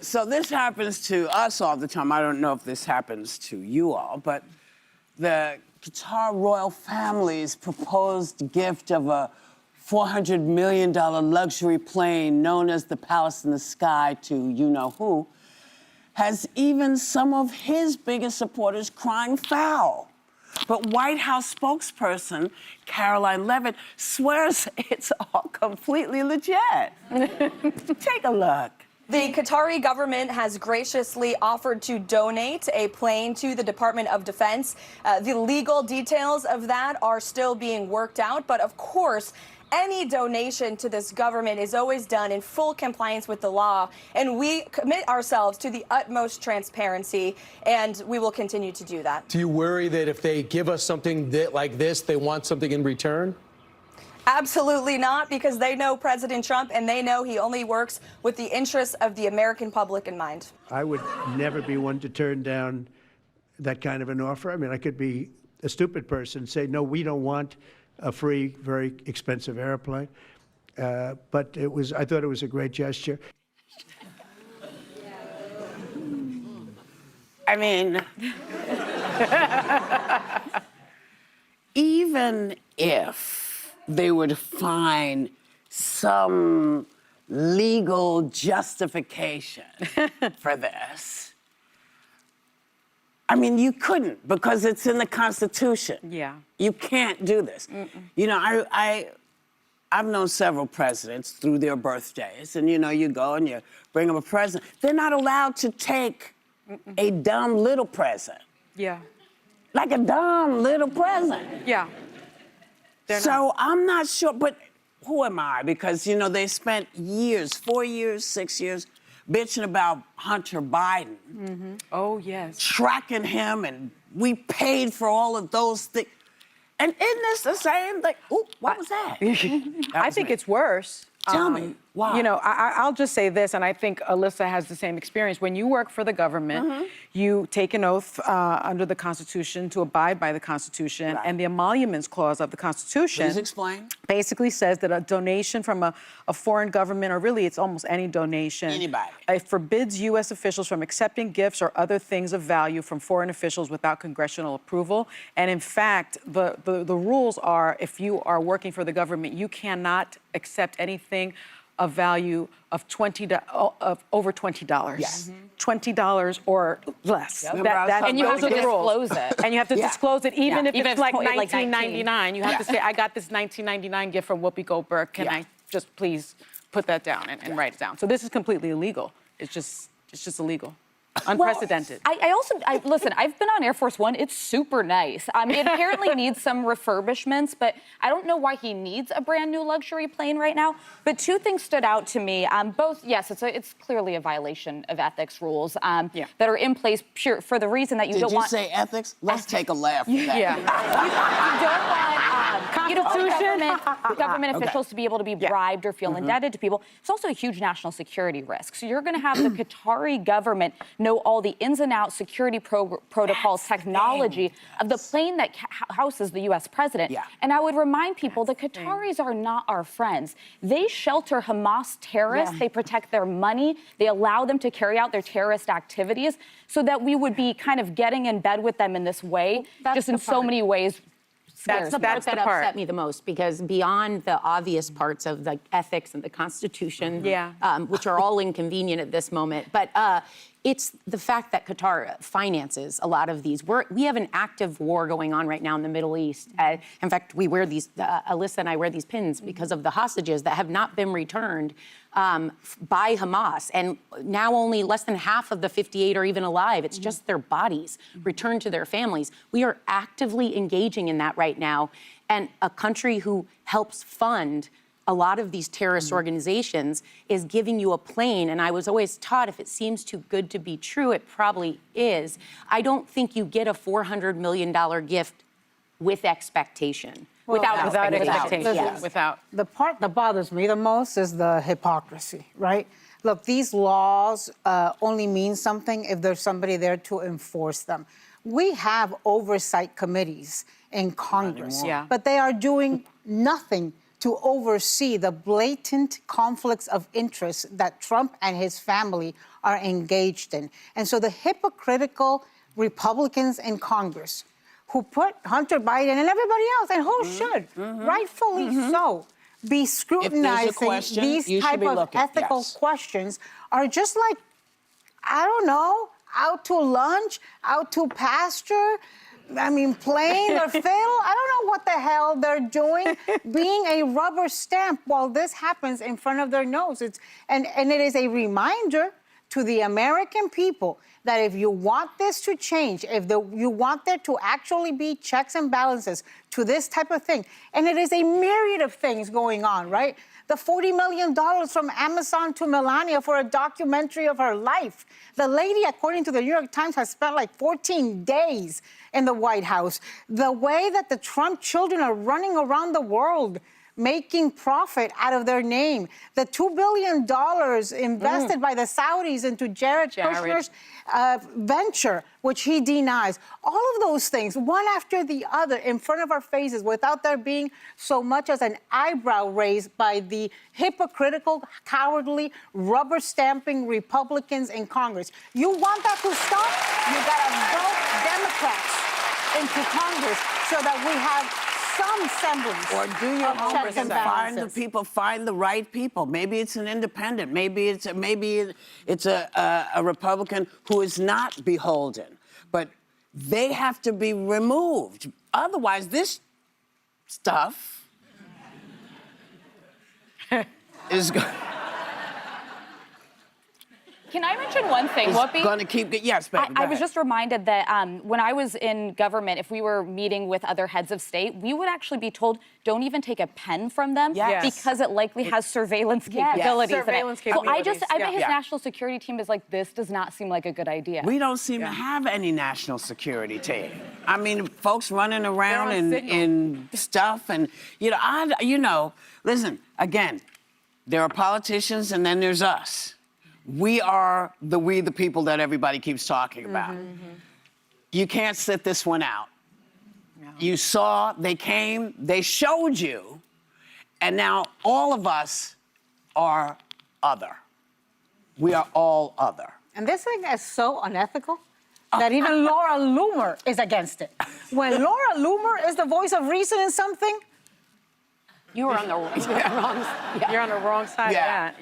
So this happens to us all the time. I don't know if this happens to you all, but the Qatar royal family's proposed gift of a $400 million luxury plane known as the Palace in the Sky to you-know-who has even some of his biggest supporters crying foul. But White House spokesperson Caroline Leavitt swears it's all completely legit. Take a look. The Qatari government has graciously offered to donate a plane to the Department of Defense. The legal details of that are still being worked out, but of course, any donation to this government is always done in full compliance with the law, and we commit ourselves to the utmost transparency, and we will continue to do that. Do you worry that if they give us something like this, they want something in return? Absolutely not, because they know President Trump, and they know he only works with the interests of the American public in mind. I would never be one to turn down that kind of an offer. I mean, I could be a stupid person and say, no, we don't want a free, very expensive airplane. But I thought it was a great gesture. I mean, even if they would find some legal justification for this, I mean, you couldn't, because it's in the Constitution. Yeah. You can't do this. You know, I've known several presidents through their birthdays, and you know, you go and you bring them a present. They're not allowed to take a dumb little present. Yeah. Like a dumb little present. Yeah. So I'm not sure, but who am I? Because, you know, they spent years, 4 years, 6 years, bitching about Hunter Biden. Oh, yes. Tracking him, and we paid for all of those things. And isn't this the same? Like, ooh, what was that? I think it's worse. Tell me, why? You know, I'll just say this, and I think Alyssa has the same experience. When you work for the government, you take an oath under the Constitution to abide by the Constitution, and the emoluments clause of the Constitution Please explain. basically says that a donation from a foreign government, or really it's almost any donation, Anybody. It forbids U.S. officials from accepting gifts or other things of value from foreign officials without congressional approval. And in fact, the rules are, if you are working for the government, you cannot accept anything of value of over $20. Yes. $20 or less. Yep. And you have to disclose it. And you have to disclose it, even if it's like $19.99. You have to say, I got this $19.99 gift from Whoopi Goldberg. Can I just please put that down and write it down? So this is completely illegal. It's just illegal. Unprecedented. Listen, I've been on Air Force One. It's super nice. It apparently needs some refurbishments, but I don't know why he needs a brand new luxury plane right now. But two things stood out to me. Both, yes, it's clearly a violation of ethics rules that are in place pure for the reason that you don't want. Did you say ethics? Let's take a laugh at that. You don't want government officials to be able to be bribed or feel indebted to people. It's also a huge national security risk. So you're going to have the Qatari government know all the ins and outs, security protocols, technology of the plane that houses the U.S. president. And I would remind people, the Qataris are not our friends. They shelter Hamas terrorists. They protect their money. They allow them to carry out their terrorist activities, so that we would be kind of getting in bed with them in this way, just in so many ways. That's the part that upset me the most, because beyond the obvious parts of the ethics and the Constitution, which are all inconvenient at this moment, but it's the fact that Qatar finances a lot of these. We have an active war going on right now in the Middle East. In fact, we wear these, Alyssa and I wear these pins because of the hostages that have not been returned by Hamas. And now only less than half of the 58 are even alive. It's just their bodies returned to their families. We are actively engaging in that right now. And a country who helps fund a lot of these terrorist organizations is giving you a plane. And I was always taught, if it seems too good to be true, it probably is. I don't think you get a $400 million gift with expectation. Without expectation. Listen, the part that bothers me the most is the hypocrisy, right? Look, these laws only mean something if there's somebody there to enforce them. We have oversight committees in Congress, but they are doing nothing to oversee the blatant conflicts of interest that Trump and his family are engaged in. And so the hypocritical Republicans in Congress who put Hunter Biden and everybody else, and who should, rightfully so, be scrutinizing question, these you should type be of looking, ethical yes. questions, are just like, I don't know, out to lunch, out to pasture, I mean, playing their fiddle. I don't know what the hell they're doing, being a rubber stamp while this happens in front of their nose. And it is a reminder to the American people that if you want this to change, if you want there to actually be checks and balances to this type of thing, and it is a myriad of things going on, right? The $40 million from Amazon to Melania for a documentary of her life. The lady, according to the New York Times, has spent like 14 days in the White House. The way that the Trump children are running around the world making profit out of their name. The $2 billion invested by the Saudis into Jared Kushner's venture, which he denies. All of those things, one after the other, in front of our faces, without there being so much as an eyebrow raised by the hypocritical, cowardly, rubber-stamping Republicans in Congress. You want that to stop? You gotta vote Democrats into Congress so that we have some semblance Or do your of checks homework and and find the balances. people, find the right people. Maybe it's an independent. Maybe it's a Republican who is not beholden. But they have to be removed. Otherwise, this stuff is Can I mention one thing? going to keep. Yes, baby. I was just reminded that when I was in government, if we were meeting with other heads of state, we would actually be told, don't even take a pen from them because it likely has surveillance capabilities. Surveillance in it. capabilities. So I bet his national security team is like, this does not seem like a good idea. We don't seem to have any national security team. I mean, folks running around in stuff, and listen. Again, there are politicians, and then there's us. We are the people that everybody keeps talking about. You can't sit this one out. No. You saw, they came, they showed you, and now all of us are other. We are all other. And this thing is so unethical that even Laura Loomer is against it. When Laura Loomer is the voice of reason in something, You were on the wrong, You're on the wrong side of that.